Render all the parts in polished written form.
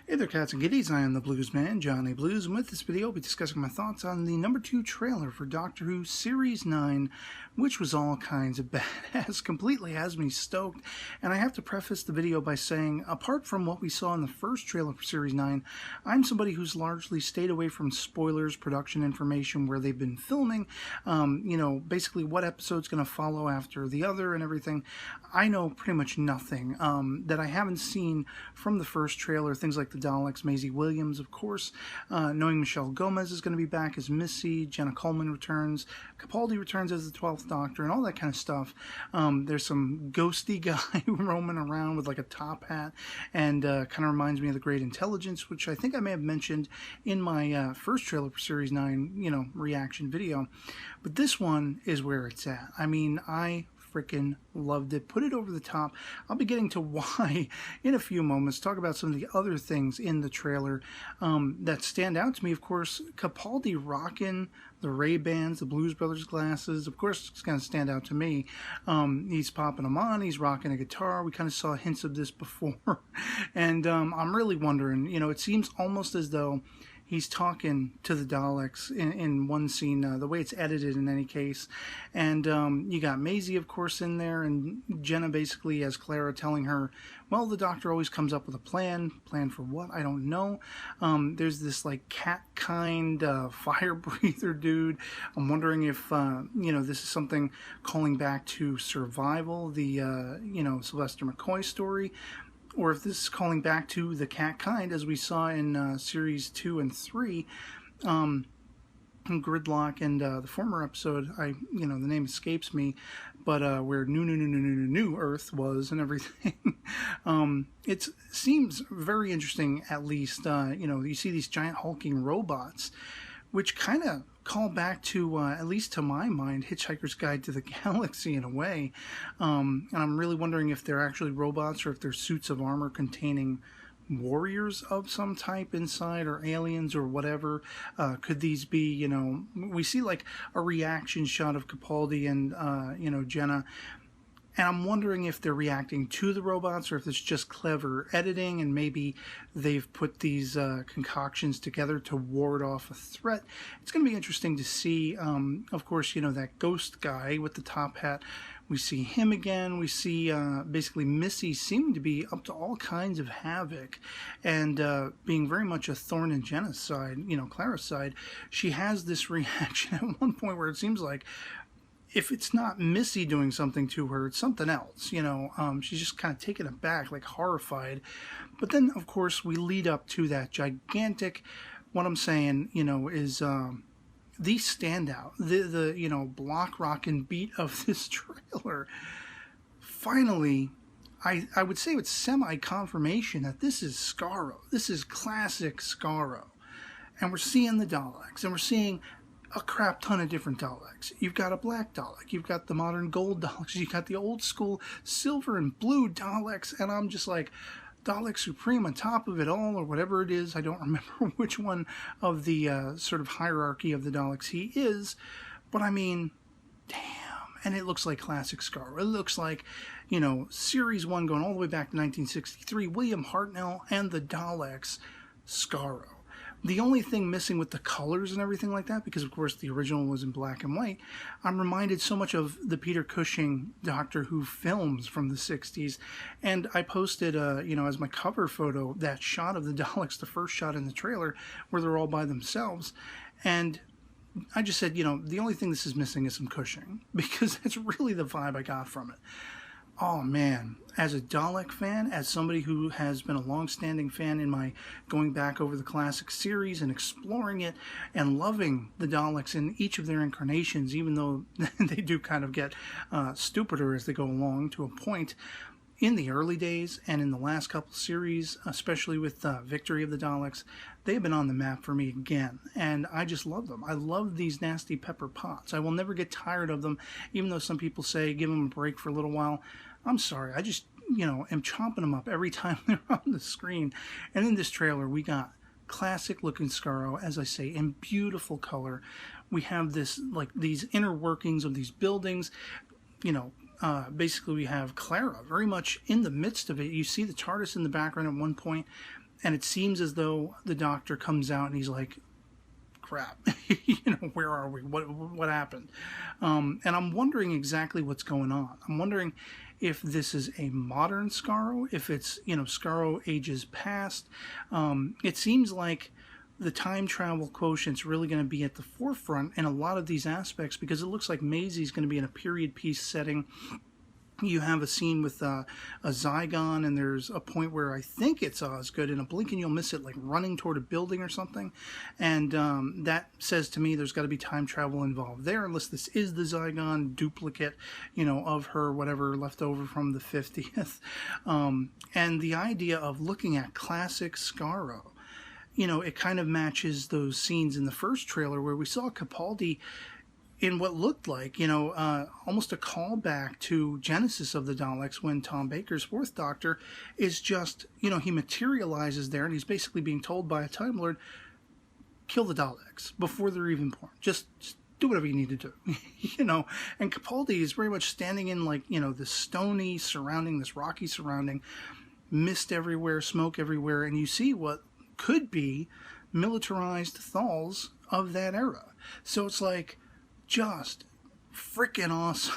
Hey there, cats and kitties. I am the Blues Man, Johnny Blues, and with this video, I'll be discussing my thoughts on the number 2 trailer for Doctor Who Series 9, which was all kinds of badass. Completely has me stoked. And I have to preface the video by saying, apart from what we saw in the first trailer for Series 9, I'm somebody who's largely stayed away from spoilers, production information, where they've been filming, basically what episode's going to follow after the other and everything. I know pretty much nothing that I haven't seen from the first trailer, things like the Daleks, Maisie Williams, of course, knowing Michelle Gomez is going to be back as Missy, Jenna Coleman returns, Capaldi returns as the 12th Doctor, and all that kind of stuff. There's some ghosty guy roaming around with like a top hat, and kind of reminds me of the Great Intelligence, which I think I may have mentioned in my first trailer for Series 9, reaction video. But this one is where it's at. I mean, I freaking loved it. Put it over the top. I'll be getting to why in a few moments. Talk about some of the other things in the trailer that stand out to me. Of course, Capaldi rocking the Ray-Bans, the Blues Brothers glasses. Of course, it's going to stand out to me. He's popping them on. He's rocking a guitar. We kind of saw hints of this before. And I'm really wondering, it seems almost as though he's talking to the Daleks in one scene, the way it's edited in any case. And you got Maisie, of course, in there, and Jenna basically as Clara telling her, well, the Doctor always comes up with a plan. Plan for what? I don't know. There's this like cat kind fire breather dude. I'm wondering if, this is something calling back to Survival, the, Sylvester McCoy story, or if this is calling back to the cat kind, as we saw in Series 2 and 3, Gridlock, and the former episode, the name escapes me, but where New Earth was and everything. It seems very interesting, at least. You see these giant hulking robots, which kind of call back to, at least to my mind, Hitchhiker's Guide to the Galaxy in a way. And I'm really wondering if they're actually robots or if they're suits of armor containing warriors of some type inside, or aliens or whatever. Could these be, we see like a reaction shot of Capaldi and, Jenna. And I'm wondering if they're reacting to the robots or if it's just clever editing and maybe they've put these concoctions together to ward off a threat. It's going to be interesting to see. Of course, that ghost guy with the top hat. We see him again. We see basically Missy seeming to be up to all kinds of havoc and being very much a thorn in Jenna's side, Clara's side. She has this reaction at one point where it seems like, if it's not Missy doing something to her, it's something else, she's just kind of taken aback, like horrified. But then, of course, we lead up to that gigantic, what I'm saying, is the standout, the block rockin' beat of this trailer. Finally, I would say it's semi-confirmation that this is Skaro. This is classic Skaro. And we're seeing the Daleks, and we're seeing a crap ton of different Daleks. You've got a black Dalek, you've got the modern gold Daleks, you've got the old school silver and blue Daleks, and I'm just like, Dalek Supreme on top of it all, or whatever it is. I don't remember which one of the sort of hierarchy of the Daleks he is, but I mean, damn. And it looks like classic Skaro. It looks like, Series 1 going all the way back to 1963, William Hartnell and the Daleks, Skaro. The only thing missing with the colors and everything like that, because of course the original was in black and white, I'm reminded so much of the Peter Cushing Doctor Who films from the 60s. And I posted, as my cover photo, that shot of the Daleks, the first shot in the trailer, where they're all by themselves. And I just said, the only thing this is missing is some Cushing, because that's really the vibe I got from it. Oh man, as a Dalek fan, as somebody who has been a long-standing fan in my going back over the classic series and exploring it and loving the Daleks in each of their incarnations, even though they do kind of get stupider as they go along to a point, in the early days and in the last couple series, especially with Victory of the Daleks, they've been on the map for me again, and I just love them. I love these nasty pepper pots. I will never get tired of them, even though some people say give them a break for a little while. I'm sorry, I just, am chomping them up every time they're on the screen. And in this trailer, we got classic looking Skaro, as I say, in beautiful color. We have this, like, these inner workings of these buildings, basically we have Clara very much in the midst of it. You see the TARDIS in the background at one point. And it seems as though the Doctor comes out and he's like, crap, where are we? What happened? And I'm wondering exactly what's going on. I'm wondering if this is a modern Skaro, if it's, Skaro ages past. It seems like the time travel quotient's really going to be at the forefront in a lot of these aspects, because it looks like Maisie's going to be in a period piece setting. You have a scene with a Zygon, and there's a point where I think it's Osgood, in a blink and you'll miss it, like running toward a building or something. And that says to me there's got to be time travel involved there, unless this is the Zygon duplicate, of her, whatever, left over from the 50th. And the idea of looking at classic Skaro, it kind of matches those scenes in the first trailer where we saw Capaldi in what looked like, almost a callback to Genesis of the Daleks, when Tom Baker's fourth Doctor is just, he materializes there and he's basically being told by a Time Lord, kill the Daleks before they're even born. Just do whatever you need to do, And Capaldi is very much standing in, like, this stony surrounding, this rocky surrounding, mist everywhere, smoke everywhere, and you see what could be militarized Thals of that era. So it's like, just freaking awesome.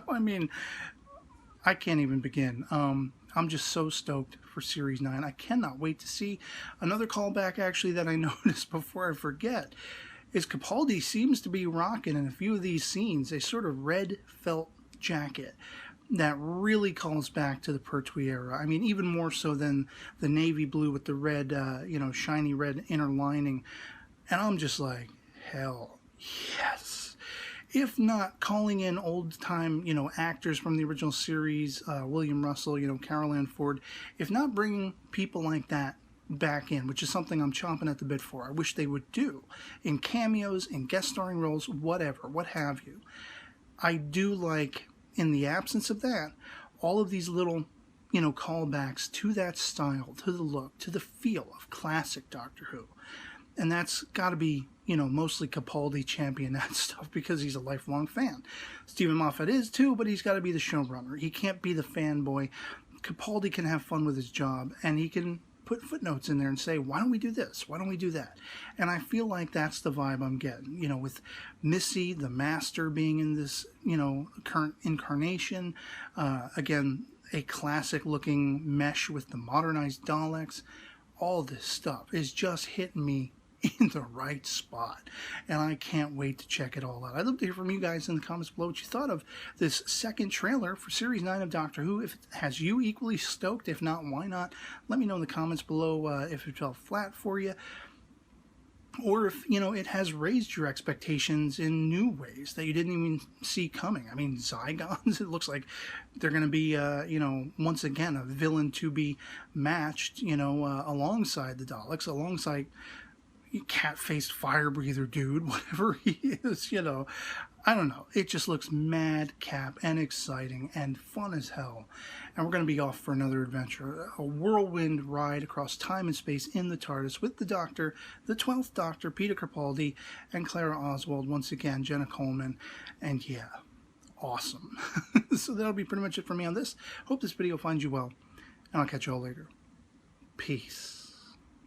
I mean, I can't even begin. I'm just so stoked for Series 9. I cannot wait to see. Another callback, actually, that I noticed before I forget, is Capaldi seems to be rocking in a few of these scenes a sort of red felt jacket that really calls back to the Pertwee era. I mean, even more so than the navy blue with the red, shiny red inner lining. And I'm just like, hell yes. If not calling in old-time, actors from the original series, William Russell, Carol Ann Ford, if not bringing people like that back in, which is something I'm chomping at the bit for, I wish they would do, in cameos, in guest starring roles, whatever, what have you. I do like, in the absence of that, all of these little, callbacks to that style, to the look, to the feel of classic Doctor Who. And that's got to be, mostly Capaldi champion that stuff, because he's a lifelong fan. Stephen Moffat is too, but he's got to be the showrunner. He can't be the fanboy. Capaldi can have fun with his job, and he can put footnotes in there and say, why don't we do this? Why don't we do that? And I feel like that's the vibe I'm getting, with Missy, the Master, being in this, current incarnation. Again, a classic looking mesh with the modernized Daleks. All this stuff is just hitting me in the right spot, and I can't wait to check it all out. I'd love to hear from you guys in the comments below what you thought of this second trailer for Series 9 of Doctor Who. If it has you equally stoked, if not, why not? Let me know in the comments below if it fell flat for you, or if, it has raised your expectations in new ways that you didn't even see coming. I mean, Zygons, it looks like they're going to be, once again, a villain to be matched, alongside the Daleks, alongside cat-faced fire-breather dude, whatever he is, I don't know. It just looks madcap and exciting and fun as hell. And we're going to be off for another adventure, a whirlwind ride across time and space in the TARDIS with the Doctor, the 12th Doctor, Peter Capaldi, and Clara Oswald, once again, Jenna Coleman, and yeah, awesome. So that'll be pretty much it for me on this. Hope this video finds you well, and I'll catch you all later. Peace.